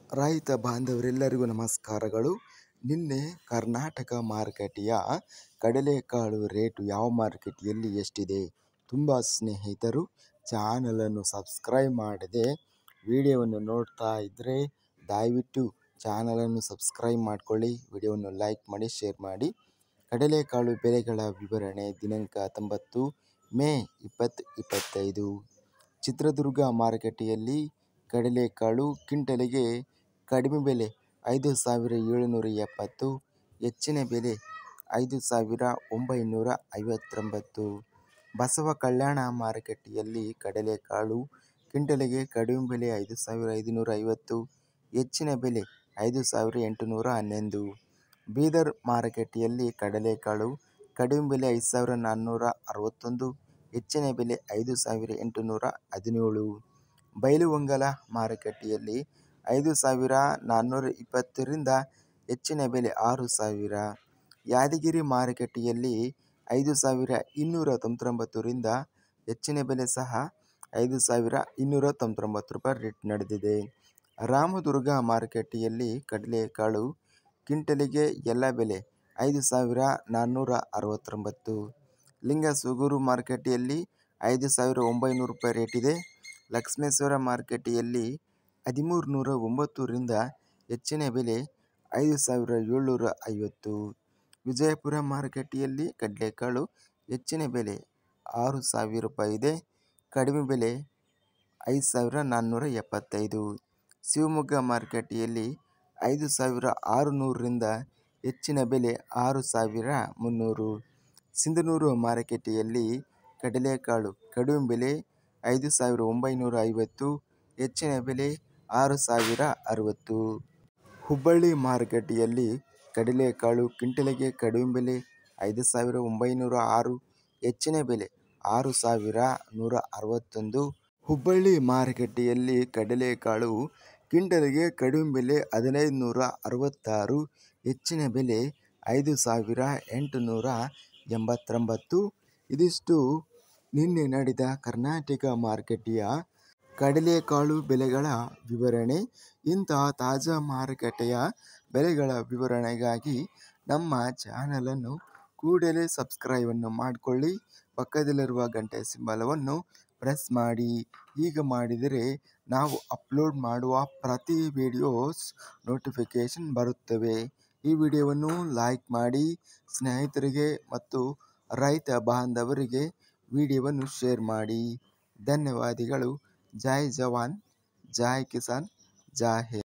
ರೈತ ಬಾಂಧವರೆಲ್ಲರಿಗೂ ನಮಸ್ಕಾರಗಳು. ನಿನ್ನೆ ಕರ್ನಾಟಕ ಮಾರುಕಟ್ಟೆಯ ಕಡಲೆಕಾಳು ರೇಟು ಯಾವ ಮಾರುಕಟ್ಟೆಯಲ್ಲಿ ಎಷ್ಟಿದೆ? ತುಂಬ ಸ್ನೇಹಿತರು ಚಾನಲನ್ನು ಸಬ್ಸ್ಕ್ರೈಬ್ ಮಾಡದೆ ವಿಡಿಯೋವನ್ನು ನೋಡ್ತಾ ಇದ್ದರೆ ದಯವಿಟ್ಟು ಚಾನಲನ್ನು ಸಬ್ಸ್ಕ್ರೈಬ್ ಮಾಡಿಕೊಳ್ಳಿ, ವಿಡಿಯೋವನ್ನು ಲೈಕ್ ಮಾಡಿ, ಶೇರ್ ಮಾಡಿ. ಕಡಲೆಕಾಳು ಬೆಲೆಗಳ ವಿವರಣೆ ದಿನಾಂಕ 19 ಮೇ 2025. ಚಿತ್ರದುರ್ಗ ಮಾರುಕಟ್ಟೆಯಲ್ಲಿ ಕಡಲೆಕಾಳು ಕ್ವಿಂಟಲಿಗೆ ಕಡಿಮೆ ಬೆಲೆ 5,770, ಹೆಚ್ಚಿನ ಬೆಲೆ 5,959. ಬಸವ ಕಲ್ಯಾಣ ಮಾರುಕಟ್ಟೆಯಲ್ಲಿ ಕಡಲೆಕಾಳು ಕ್ವಿಂಟಲಿಗೆ ಕಡಿಮೆ ಬೆಲೆ 5,550, ಹೆಚ್ಚಿನ ಬೆಲೆ 5,811. ಬೀದರ್ ಮಾರುಕಟ್ಟೆಯಲ್ಲಿ ಕಡಲೆಕಾಳು ಕಡಿಮೆ ಬೆಲೆ 5,461, ಹೆಚ್ಚಿನ ಬೆಲೆ 5,817. ಬೈಲುಹೊಂಗಲ ಮಾರುಕಟ್ಟೆಯಲ್ಲಿ 5,420ರಿಂದ ಹೆಚ್ಚಿನ ಬೆಲೆ 6,000. ಯಾದಗಿರಿ ಮಾರುಕಟ್ಟೆಯಲ್ಲಿ 5,299ರಿಂದ ಹೆಚ್ಚಿನ ಬೆಲೆ ಸಹ 5,299 ರೂಪಾಯಿ ರೇಟ್ ನಡೆದಿದೆ. ರಾಮದುರ್ಗ ಮಾರುಕಟ್ಟೆಯಲ್ಲಿ ಕಡಲೆಕಾಳು ಕ್ವಿಂಟಲಿಗೆ ಎಲ್ಲ ಬೆಲೆ 5,469. ಲಿಂಗಸೂಗೂರು ಮಾರುಕಟ್ಟೆಯಲ್ಲಿ 5,900 ರೂಪಾಯಿ ರೇಟ್ ಇದೆ. ಲಕ್ಷ್ಮೇಶ್ವರ ಮಾರುಕಟ್ಟೆಯಲ್ಲಿ 1,309ರಿಂದ ಹೆಚ್ಚಿನ ಬೆಲೆ 5,750. ವಿಜಯಪುರ ಮಾರುಕಟ್ಟೆಯಲ್ಲಿ ಕಡಲೆಕಾಳು ಹೆಚ್ಚಿನ ಬೆಲೆ 6,000 ರೂಪಾಯಿ ಇದೆ, ಕಡಿಮೆ ಬೆಲೆ 5,475. ಶಿವಮೊಗ್ಗ ಮಾರುಕಟ್ಟೆಯಲ್ಲಿ 5,600ರಿಂದ ಹೆಚ್ಚಿನ ಬೆಲೆ 6,300. ಸಿಂಧನೂರು ಮಾರುಕಟ್ಟೆಯಲ್ಲಿ ಕಡಲೆಕಾಳು ಕಡಿಮೆ ಬೆಲೆ 5,950, ಹೆಚ್ಚಿನ ಬೆಲೆ 6,060. ಹುಬ್ಬಳ್ಳಿ ಮಾರುಕಟ್ಟೆಯಲ್ಲಿ ಕಡಲೆಕಾಳು ಕ್ವಿಂಟಲಿಗೆ ಕಡಿಮೆ ಬೆಲೆ 5,906, ಹೆಚ್ಚಿನ ಬೆಲೆ 6,161. ಹುಬ್ಬಳ್ಳಿ ಮಾರುಕಟ್ಟೆಯಲ್ಲಿ ಕಡಲೆಕಾಳು ಕ್ವಿಂಟಲಿಗೆ ಕಡಿಮೆ ಬೆಲೆ 1,566, ಹೆಚ್ಚಿನ ಬೆಲೆ 5,889. ಇದಿಷ್ಟು ನಿನ್ನೆ ನಡೆದ ಕರ್ನಾಟಕ ಮಾರುಕಟ್ಟೆಯ ಕಡಲೆಕಾಳು ಬೆಲೆಗಳ ವಿವರಣೆ. ಇಂತಹ ತಾಜಾ ಮಾರುಕಟ್ಟೆಯ ಬೆಲೆಗಳ ವಿವರಣೆಗಾಗಿ ನಮ್ಮ ಚಾನಲನ್ನು ಕೂಡಲೇ ಸಬ್ಸ್ಕ್ರೈಬನ್ನು ಮಾಡಿಕೊಳ್ಳಿ, ಪಕ್ಕದಲ್ಲಿರುವ ಗಂಟೆ ಸಿಂಬಲವನ್ನು ಪ್ರೆಸ್ ಮಾಡಿ. ಹೀಗೆ ಮಾಡಿದರೆ ನಾವು ಅಪ್ಲೋಡ್ ಮಾಡುವ ಪ್ರತಿ ವಿಡಿಯೋಸ್ ನೋಟಿಫಿಕೇಷನ್ ಬರುತ್ತವೆ. ಈ ವಿಡಿಯೋವನ್ನು ಲೈಕ್ ಮಾಡಿ, ಸ್ನೇಹಿತರಿಗೆ ಮತ್ತು ರೈತ ಬಾಂಧವರಿಗೆ ವಿಡಿಯೋವನ್ನು ಶೇರ್ ಮಾಡಿ. ಧನ್ಯವಾದಗಳು. ಜೈ ಜವಾನ್, ಜೈ ಕಿಸಾನ್, ಜೈ ಹಿಂದ್.